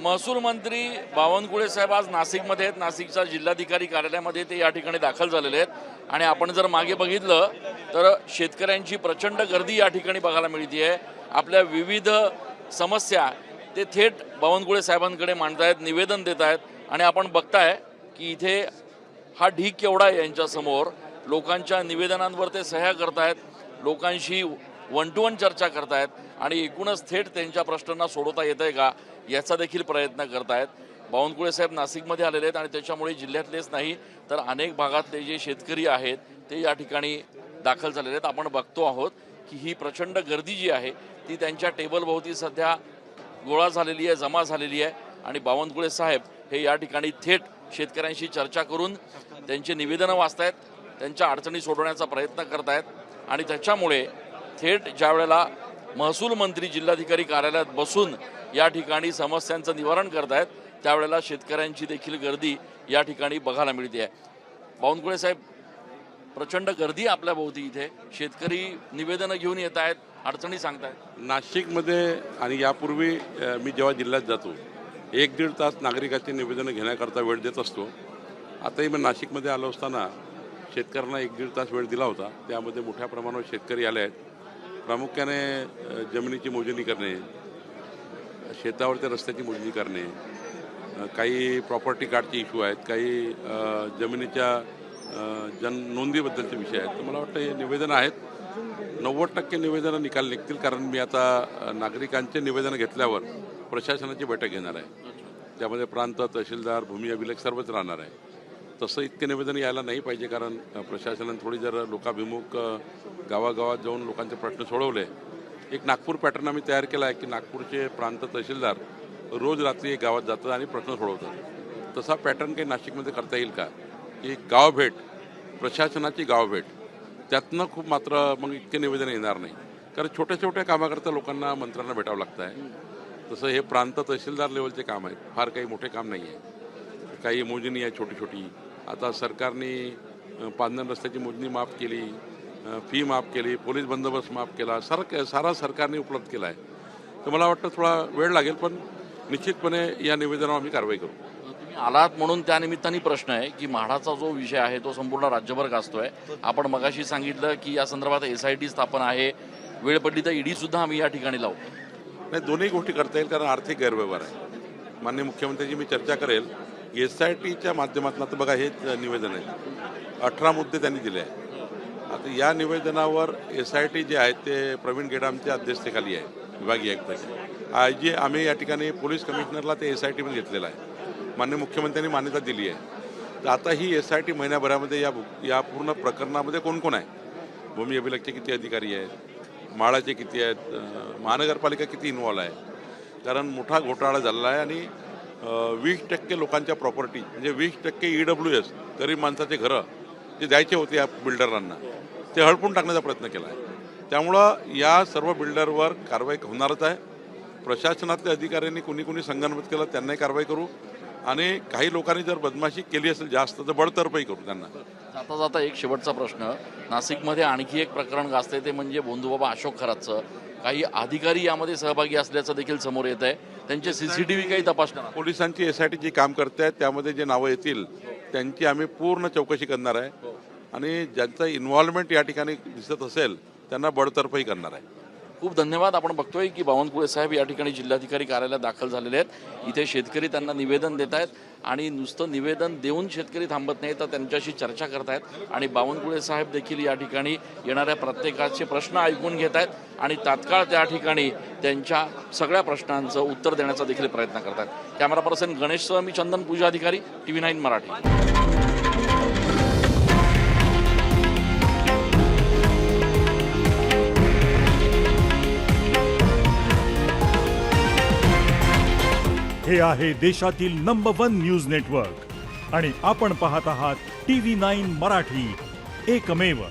महसूल मंत्री बावनकुळे साहेब आज नाशिकमध्ये आहेत. नाशिकच्या जिल्हाधिकारी कार्यालयामध्ये ते या ठिकाणी दाखल झालेले आहेत आणि आपण जर मागे बघितलं तर शेतकऱ्यांची प्रचंड गर्दी या ठिकाणी बघायला मिळते आहे. आपल्या विविध समस्या ते थेट बावनकुळे साहेबांकडे मांडतायत, निवेदन देत आहेत आणि आपण बघताय की इथे हा ढीग केवढा आहे यांच्यासमोर. लोकांच्या निवेदनांवर ते सह्या करतायत, लोकांशी वन टू वन चर्चा करतायत आणि एकूणच थेट त्यांच्या प्रश्नांना सोडवता येत आहे का याचा देखील प्रयत्न करतायत. बावनकुळे साहेब नाशिकमध्ये आलेले आहेत आणि त्याच्यामुळे जिल्ह्यातलेच नाही तर अनेक भागातले जे शेतकरी आहेत ते या ठिकाणी दाखल झालेले आहेत. आपण बघतो आहोत की ही प्रचंड गर्दी जी आहे ती त्यांच्या टेबलभोवती सध्या गोळा झालेली आहे, जमा झालेली आहे आणि बावनकुळे साहेब हे या ठिकाणी थेट शेतकऱ्यांशी चर्चा करून त्यांचे निवेदनं वाचतायत, त्यांच्या अडचणी सोडवण्याचा प्रयत्न करतायत आणि त्याच्यामुळे थेट ज्या वेळेला महसूल मंत्री जिल्हाधिकारी कार्यालयात बसून या ठिकाणी समस्यांचं निवारण करतायत त्यावेळेला शेतकऱ्यांची देखील गर्दी या ठिकाणी बघायला मिळते आहे. बावनकुळे साहेब, प्रचंड गर्दी आपल्या भोवती, इथे शेतकरी निवेदनं घेऊन येत आहेत, अडचणी सांगतायत. नाशिकमध्ये आणि यापूर्वी मी जेव्हा जिल्ह्यात जातो 1-1.5 तास नागरिकांची निवेदनं घेण्याकरता वेळ देत असतो. आताही मी नाशिकमध्ये आलो असताना शेतकऱ्यांना 1-1.5 तास वेळ दिला होता. त्यामध्ये मोठ्या प्रमाणावर शेतकरी आले आहेत. प्रामुख्याने जमिनीची मोजणी करणे, शेतावरच्या रस्त्याची मोजणी करणे, काही प्रॉपर्टी कार्डचे इश्यू आहेत, काही जमिनीच्या नोंदीबद्दलचे विषय आहेत. तर मला वाटतं हे निवेदनं आहेत. 90% निवेदनं निकाल निघतील, कारण मी आता नागरिकांचे निवेदनं घेतल्यावर प्रशासनाची बैठक घेणार आहे. त्यामध्ये प्रांत, तहसीलदार, भूमी अभिलेख सर्वच राहणार आहे. तसं इतके निवेदन यायला नाही पाहिजे, कारण प्रशासनाने थोडी जर लोकाभिमुख गावागावात जाऊन लोकांचे प्रश्न सोडवले. एक नागपूर पॅटर्न आम्ही तयार केला आहे की नागपूरचे प्रांत तहसीलदार रोज रात्री एक गावात जातात आणि प्रश्न सोडवतात. तसा पॅटर्न काही नाशिकमध्ये करता येईल का, की गावभेट, प्रशासनाची गावभेट, त्यातनं खूप मात्र मग इतके निवेदन येणार नाही, कारण छोट्या छोट्या कामाकरता लोकांना मंत्र्यांना भेटावं लागतं आहे. तसं हे प्रांत तहसीलदार लेवलचे काम आहेत, फार काही मोठे काम नाही आहे. काही मोजणी आहे छोटी छोटी. आता सरकारने पांधन रस्त्याची मोजणी माफ केली, फी माफ केली, पोलीस बंदोबस्त माफ केला, सारा सरकारने उपलब्ध केला आहे. तर मला वाटतं थोडा वेळ लागेल, पण निश्चितपणे या निवेदनावर आम्ही कारवाई करू. तुम्ही आलात म्हणून त्यानिमित्ताने प्रश्न आहे की म्हाडाचा जो विषय आहे तो संपूर्ण राज्यभर गाजतोय. आपण मगाशी सांगितलं की या संदर्भात SIT स्थापन आहे, वेळ पडली तर ED सुद्धा आम्ही या ठिकाणी लावू. नाही, दोन्ही गोष्टी करता येईल, कारण आर्थिक गैरव्यवहार आहे. माननीय मुख्यमंत्र्यांची मी चर्चा करेल. SITच्या माध्यमातून आता बघा हे निवेदन आहे, 18 मुद्दे त्यांनी दिले आहे. आता या निवेदनावर SIT जे आहेत ते प्रवीण गेडामच्या अध्यक्षतेखाली आहे, विभागीय आयुक्त. आम्ही या ठिकाणी पोलीस कमिशनरला ते SIT मध्ये घेतलेलं आहे. माननीय मुख्यमंत्र्यांनी मान्यता दिली आहे. तर आता ही SIT महिन्याभरामध्ये या पूर्ण प्रकरणामध्ये कोण कोण आहे, भूमी अभिलेखचे किती अधिकारी आहेत, माळाचे किती आहेत, महानगरपालिका किती इन्व्हॉल्व आहे, कारण मोठा घोटाळा झालेला आहे. आणि 20% लोकांच्या प्रॉपर्टी, म्हणजे 20% EWS, गरीब माणसाचे घरं जे द्यायचे होते या बिल्डरांना, ते हडपून टाकण्याचा प्रयत्न केला आहे. त्यामुळं या सर्व बिल्डरवर कारवाई होणारच आहे. प्रशासनातल्या अधिकाऱ्यांनी कुणी संगनमत केलं त्यांनाही कारवाई करू, आणि काही लोकांनी जर बदमाशी केली असेल जास्त तर बडतर्फही करू त्यांना. जाता जाता एक शेवटचा प्रश्न, नाशिकमध्ये आणखी एक प्रकरण गाजतंय ते म्हणजे बंधुबाबा अशोक खरातचं. काही अधिकारी यामध्ये सहभागी असल्याचं देखील समोर येत आहे. त्यांचे CCTV काही तपासणार. पोलिसांची SIT जी काम करते आहेत त्यामध्ये जे नावं येतील त्यांची आम्ही पूर्ण चौकशी करणार आहे, आणि ज्यांचा इन्व्हॉल्वमेंट या ठिकाणी दिसत असेल त्यांना बडतर्फही करणार आहे. खूप धन्यवाद. आपण बघतोय की बावनकुळे साहेब या ठिकाणी जिल्हाधिकारी कार्यालयात दाखल झालेले आहेत. इथे शेतकरी त्यांना निवेदन देत आहेत आणि नुसतं निवेदन देऊन शेतकरी थांबत नाही तर त्यांच्याशी चर्चा करत आहेत. आणि बावनकुळे साहेब देखील या ठिकाणी येणाऱ्या प्रत्येकाचे प्रश्न ऐकून घेत आहेत आणि तात्काळ त्या ठिकाणी त्यांच्या सगळ्या प्रश्नांचं उत्तर देण्याचा देखील प्रयत्न करत आहेत. कॅमेरा पर्सन गणेशसह मी चंदन पूजा अधिकारी, TV9 मराठी. हे आहे देशातील नंबर 1 न्यूज नेटवर्क आणि आपण पाहत आहात TV9 मराठी, एकमेव.